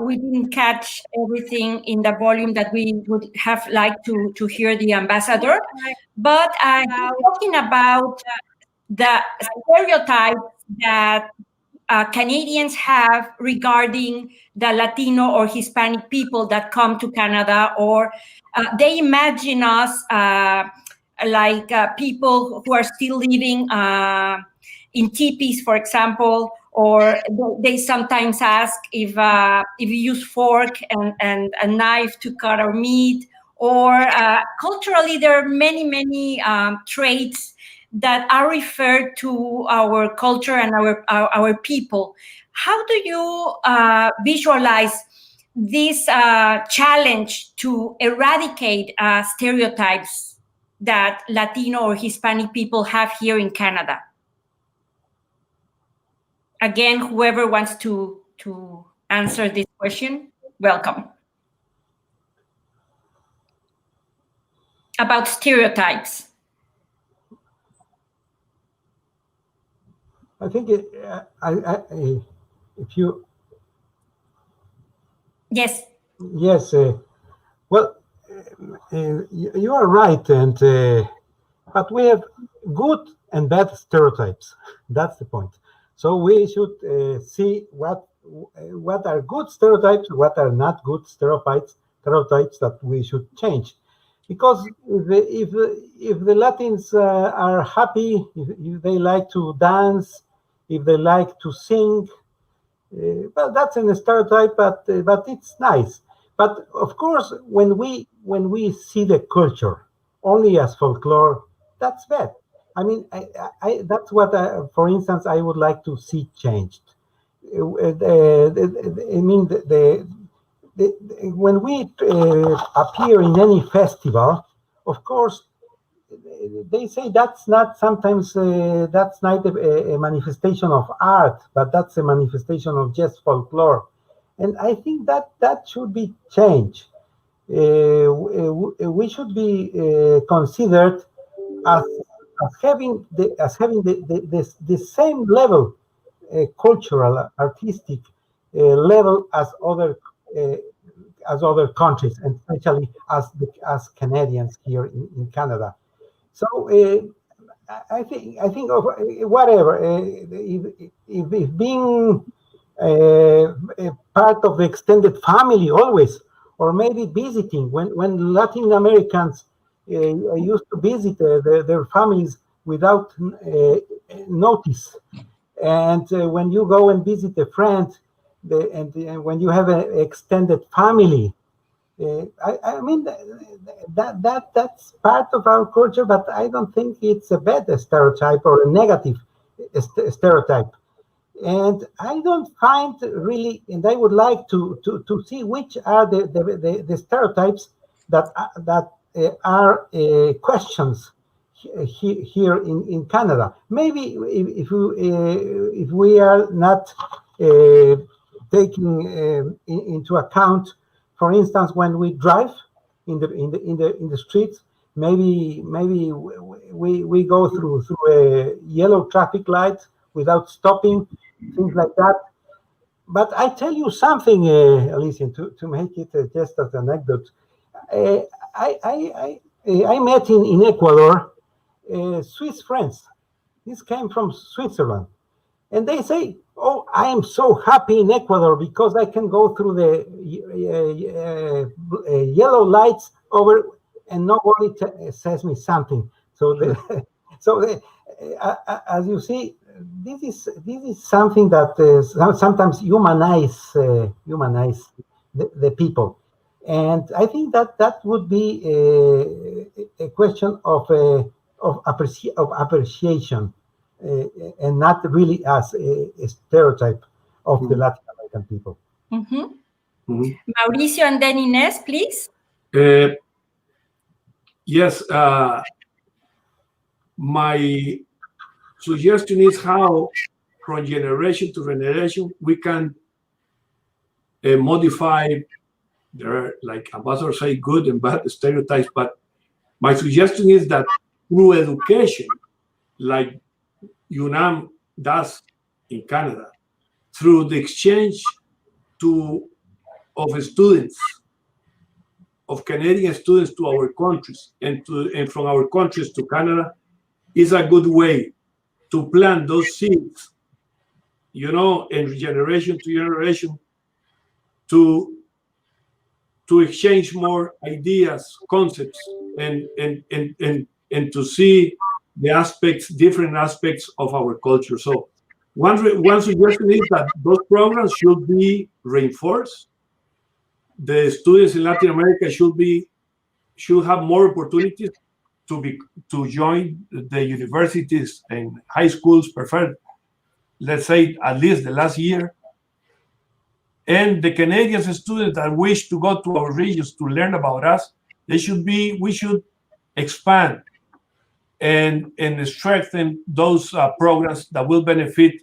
We didn't catch everything in the volume that we would have liked to hear the ambassador. But talking about the stereotypes that Canadians have regarding the Latino or Hispanic people that come to Canada, or they imagine us like people who are still living in teepees, for example, or they sometimes ask if we use fork and a knife to cut our meat, or culturally there are many traits that are referred to our culture and our people. How do you visualize this challenge to eradicate stereotypes that Latino or Hispanic people have here in Canada? Again, whoever wants to answer this question, welcome. About stereotypes. I think if you... Yes. Yes. Well, you are right, and but we have good and bad stereotypes. That's the point. So we should see what are good stereotypes, what are not good stereotypes that we should change. Because if the Latins are happy, if they like to dance, if they like to sing, well, that's a stereotype, but it's nice. But of course, when we see the culture only as folklore, that's bad. I mean, that's what, for instance, I would like to see changed. I mean, when we appear in any festival, of course, they say that's not sometimes that's not a manifestation of art, but that's a manifestation of just folklore, and I think that should be changed. We should be considered as having the same level, cultural, artistic level as other countries, and especially as Canadians here in Canada. So I think of whatever, if being a part of the extended family always, or maybe visiting when Latin Americans used to visit their families without notice, and when you go and visit a friend, and when you have an extended family. I mean, that's part of our culture, but I don't think it's a bad stereotype or a negative stereotype. And I don't find really, and I would like to see which are the stereotypes that are questions here in Canada. Maybe if we are not taking into account, for instance, when we drive in the streets, maybe we go through a yellow traffic light without stopping, things like that. But I tell you something, Alicia, to make it just as an anecdote. I met in Ecuador Swiss friends. This came from Switzerland. And they say, oh, I am so happy in Ecuador because I can go through the yellow lights over and nobody says me something. So as you see, this is something that sometimes humanize the people, and I think that would be a question of appreciation, and not really as a stereotype of the Latin American people. Mauricio and then Ines, please. Yes, my suggestion is how from generation to generation we can modify. There are, like Ambassador say, good and bad stereotypes, but my suggestion is that through education, like Unam does in Canada, through the exchange of students, of Canadian students to our countries and from our countries to Canada, is a good way to plant those seeds, in generation to generation, to exchange more ideas, concepts, and to see the different aspects of our culture. So one suggestion is that those programs should be reinforced. The students in Latin America should have more opportunities to join the universities and high schools, preferred, let's say, at least the last year. And the Canadian students that wish to go to our regions to learn about us, we should expand and strengthen those programs that will benefit,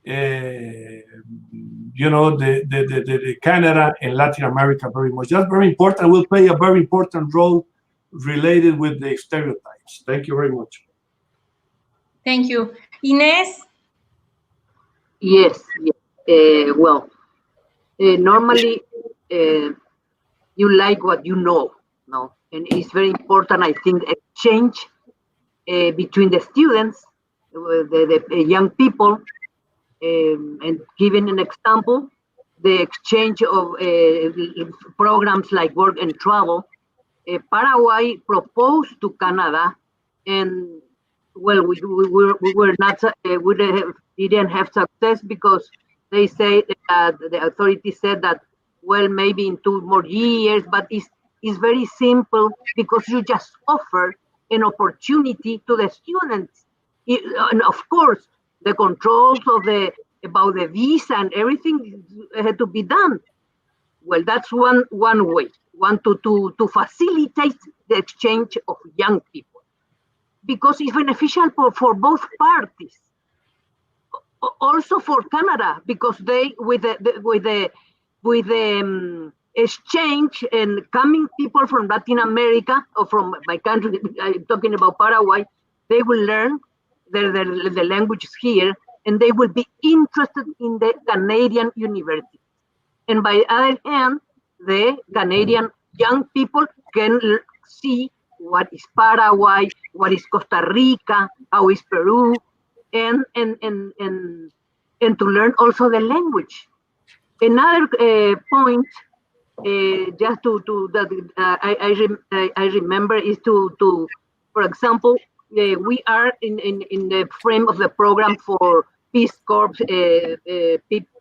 the Canada and Latin America very much. That's very important. Will play a very important role related with the stereotypes. Thank you very much. Thank you. Ines? Yes. Normally, you like what you know, no? And it's very important, I think, exchange between the students, the young people, and giving an example, the exchange of programs like work and travel. Paraguay proposed to Canada, and well, we were not, we didn't have success because they say the authorities said that, well, maybe in 2 more years, but it's very simple because you just offer an opportunity to the students. And of course, the controls about the visa and everything had to be done. Well, that's one way, to facilitate the exchange of young people, because it's beneficial for both parties. Also for Canada, because they with the exchange and coming people from Latin America or from my country, I'm talking about Paraguay, they will learn the languages here, and they will be interested in the Canadian university. And by the other hand, the Canadian young people can see what is Paraguay, what is Costa Rica, how is Peru, and to learn also the language. Another point, just I remember is to for example, we are in the frame of the program for Peace Corps,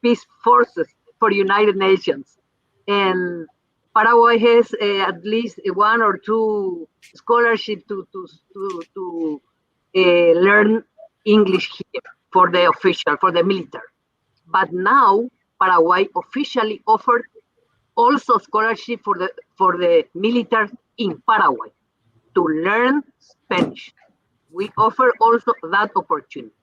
Peace Forces for United Nations, and Paraguay has at least 1 or 2 scholarships to learn English here for the military. But now Paraguay officially offered also scholarship for the military in Paraguay to learn Spanish. We offer also that opportunity.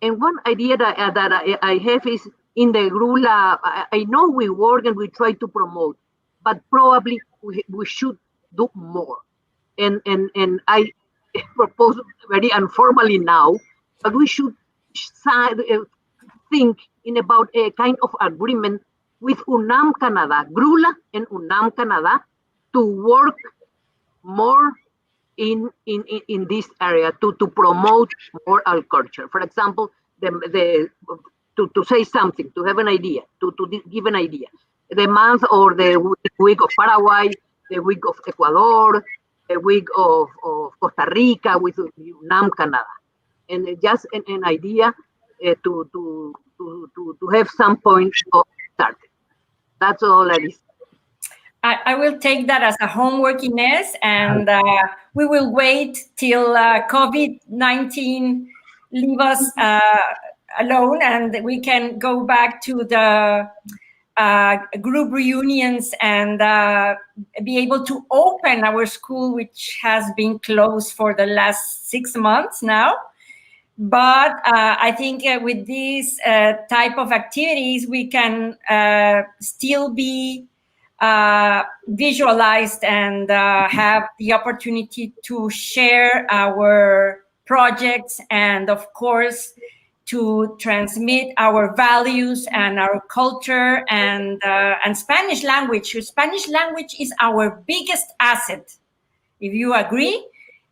And one idea that I have is in the GRULA, I know we work and we try to promote, but probably we should do more. And I propose very informally now, but we should think in about a kind of agreement with Unam Canada, GRULA and Unam Canada, to work more in this area to promote more our culture. For example, to say something, to have an idea, to give an idea. The month or the week of Paraguay, the week of Ecuador, week of Costa Rica with Unam Canada, and just an idea to have some points of start. That's all, Alice. I will take that as a homework, Inés, and we will wait till COVID-19 leave us alone, and we can go back to the group reunions and be able to open our school, which has been closed for the last 6 months now. But I think with these type of activities, we can still be visualized and have the opportunity to share our projects and, of course, to transmit our values and our culture and Spanish language. Spanish language is our biggest asset. If you agree,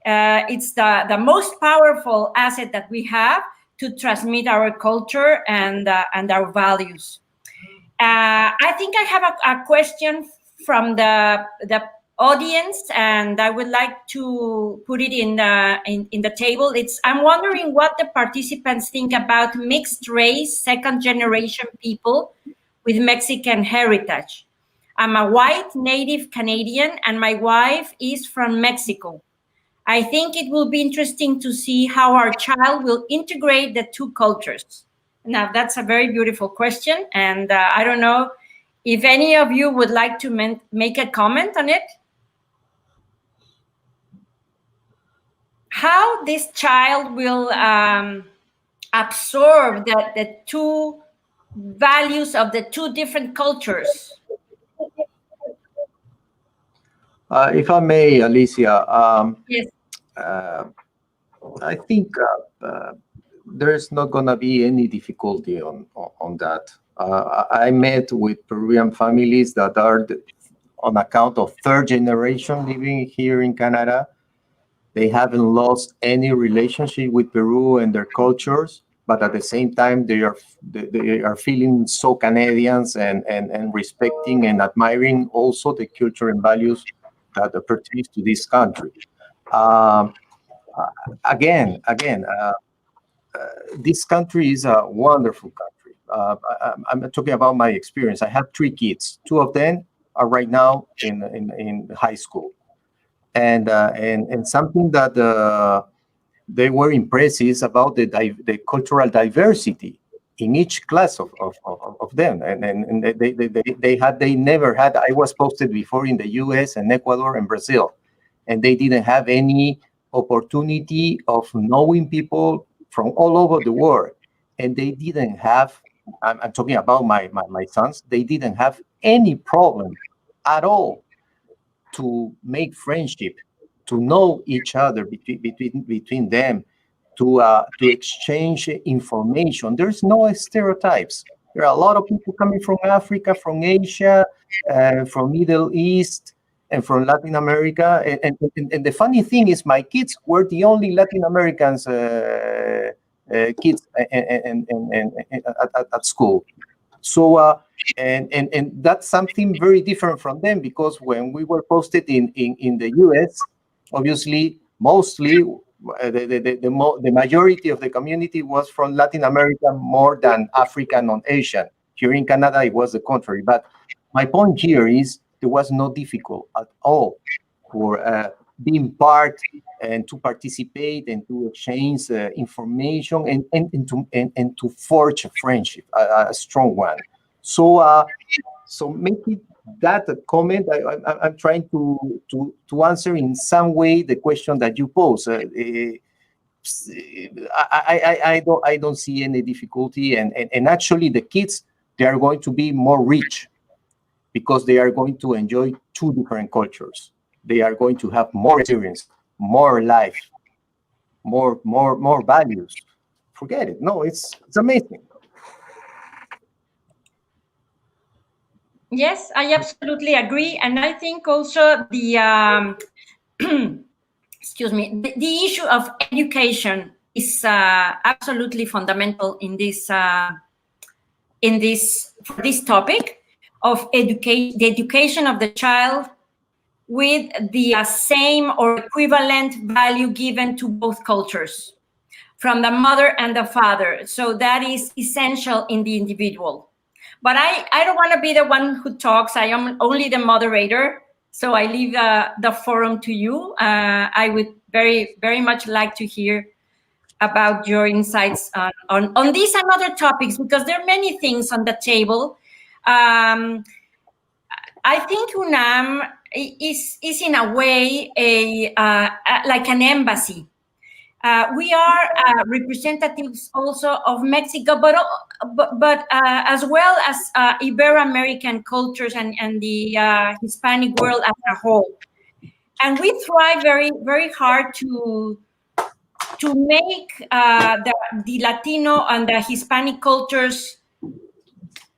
it's the most powerful asset that we have to transmit our culture and our values. I think I have a question from the audience, and I would like to put it in the table. I'm wondering what the participants think about mixed race, second generation people with Mexican heritage. I'm a white native Canadian, and my wife is from Mexico. I think it will be interesting to see how our child will integrate the two cultures. Now, that's a very beautiful question, and I don't know if any of you would like to make a comment on it. How this child will absorb the two values of the two different cultures. If I may, Alicia, Yes. I think there's not going to be any difficulty on that. I met with Peruvian families that are on account of third generation living here in Canada. They haven't lost any relationship with Peru and their cultures, but at the same time, they are feeling so Canadians and respecting and admiring also the culture and values that pertains to this country. Again, this country is a wonderful country. I'm talking about my experience. I have 3 kids. 2 of them are right now in high school, and something that they were impressed is about the cultural diversity in each class of them, and they never had. I was posted before in the U.S. and Ecuador and Brazil, and they didn't have any opportunity of knowing people from all over the world, and they didn't have. I'm talking about my sons. They didn't have any problem at all to make friendship, to know each other between them, to exchange information. There's no stereotypes. There are a lot of people coming from Africa, from Asia, from Middle East, and from Latin America. And the funny thing is, my kids were the only Latin Americans kids at school. So and that's something very different from them, because when we were posted in the US, obviously mostly the majority of the community was from Latin America more than African or Asian. Here in Canada, it was the contrary. But my point here is there was no difficult at all for being part and to participate and to exchange information and to forge a friendship, a strong one. So making that a comment, I'm trying to answer in some way the question that you pose. I don't see any difficulty, and actually the kids, they are going to be more rich because they are going to enjoy 2 different cultures. They are going to have more experience, more life, more values. Forget it. No, it's amazing. Yes, I absolutely agree, and I think also the excuse me, the issue of education is absolutely fundamental in this for this topic of education, the education of the child with the same or equivalent value given to both cultures, from the mother and the father. So that is essential in the individual. But I don't want to be the one who talks. I am only the moderator. So I leave the forum to you. I would very, very much like to hear about your insights on these and other topics, because there are many things on the table. I think Unam is in a way like an embassy. We are representatives also of Mexico, but as well as Ibero-American cultures and the Hispanic world as a whole. And we try very, very hard to make the Latino and the Hispanic cultures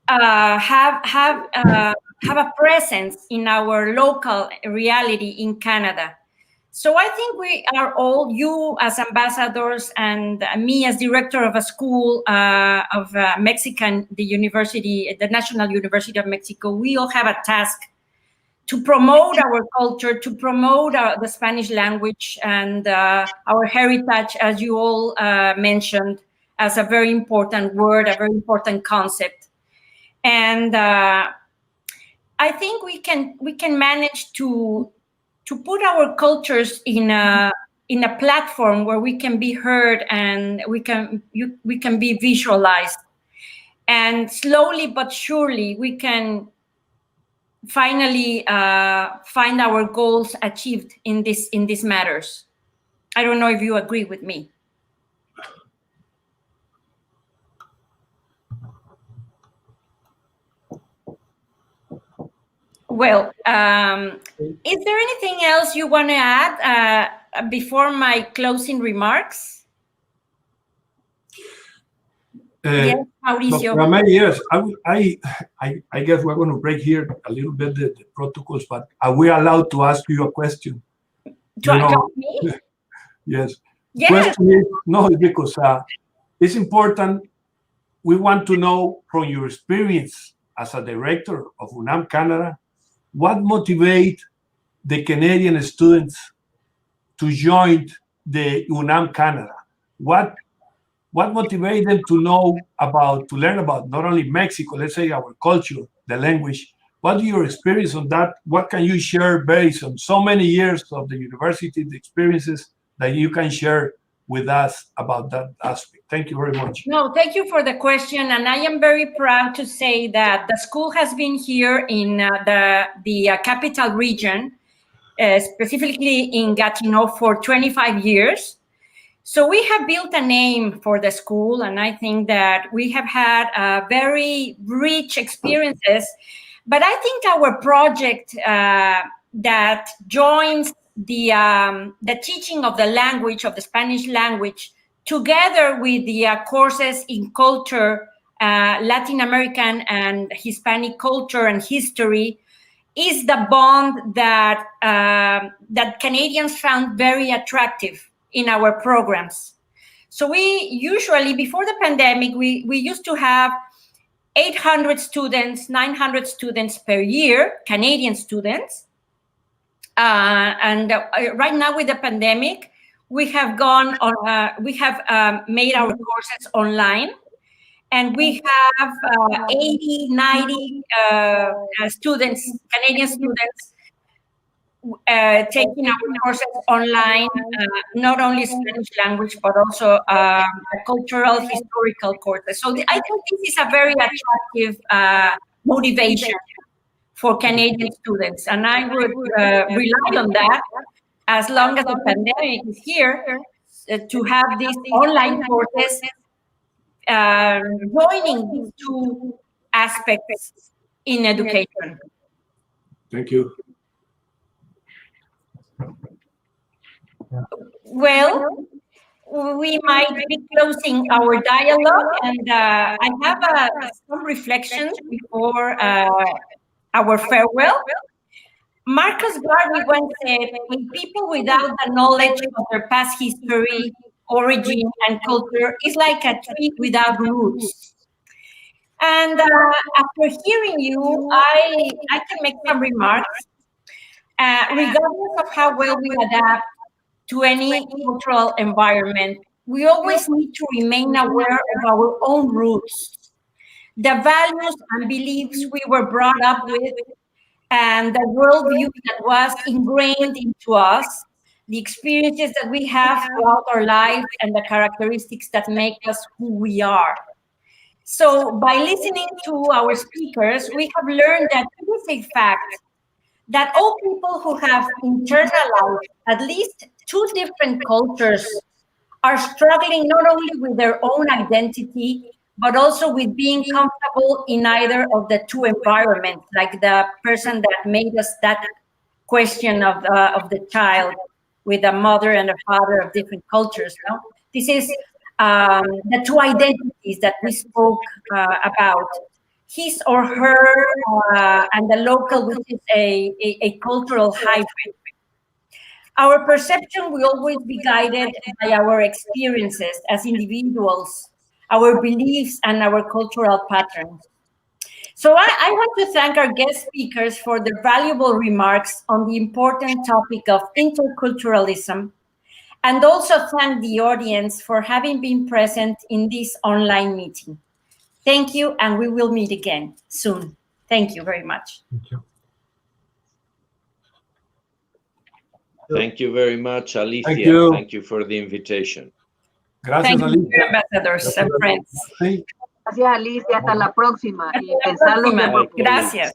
have a presence in our local reality in Canada. So I think we are all, you as ambassadors and me as director of a school of Mexican, the National University of Mexico, we all have a task to promote our culture, to promote the Spanish language and our heritage, as you all mentioned, as a very important word, a very important concept. And I think we can manage to put our cultures in a platform where we can be heard and we can be visualized, and slowly but surely we can finally find our goals achieved in these matters. I don't know if you agree with me. Well, is there anything else you want to add before my closing remarks? Yes, Mauricio. Yes, I guess we're going to break here a little bit the protocols, but are we allowed to ask you a question? To ask me? Yes. Yes. Question is, no, because it's important. We want to know from your experience as a director of Unam Canada, what motivates the Canadian students to join the Unam Canada? What motivates them to learn about not only Mexico, let's say our culture, the language? What is your experience on that? What can you share based on so many years of the university, the experiences that you can share with us about that aspect? Thank you very much. No, thank you for the question. And I am very proud to say that the school has been here in the capital region, specifically in Gatineau, for 25 years. So we have built a name for the school, and I think that we have had very rich experiences. But I think our project that joins the teaching of the language, of the Spanish language, together with the courses in culture, Latin American and Hispanic culture and history, is the bond that Canadians found very attractive in our programs. So we usually, before the pandemic, we used to have 800 students, 900 students per year, Canadian students. And right now with the pandemic, we have gone on, we have made our courses online, and we have 80, 90 students, Canadian students, taking our courses online, not only Spanish language, but also cultural, historical courses. So I think this is a very attractive motivation for Canadian students. And I would rely on that as long as the pandemic is here, to have these online courses joining these two aspects in education. Thank you. Well, we might be closing our dialogue, and I have some reflections before our farewell. Marcus Garvey once said, "A people without the knowledge of their past history, origin, and culture is like a tree without roots." And after hearing you, I can make some remarks. Regardless of how well we adapt to any cultural environment, we always need to remain aware of our own roots, the values and beliefs we were brought up with, and the worldview that was ingrained into us, the experiences that we have throughout our life, and the characteristics that make us who we are. So by listening to our speakers, we have learned that it is a fact that all people who have internalized at least two different cultures are struggling not only with their own identity, but also with being comfortable in either of the two environments, like the person that made us that question of the child with a mother and a father of different cultures. No? This is the two identities that we spoke about. His or her and the local, which is a cultural hybrid. Our perception will always be guided by our experiences as individuals, our beliefs, and our cultural patterns. So I want to thank our guest speakers for their valuable remarks on the important topic of interculturalism, and also thank the audience for having been present in this online meeting. Thank you, and we will meet again soon. Thank you very much. Thank you. Thank you very much, Alicia. Thank you. Thank you for the invitation. Gracias, Thank you, Alicia. ambassadors and friends. Sí. Gracias, Alicia. Hasta la próxima. Y Hasta la pensarlo próxima. mejor. Gracias.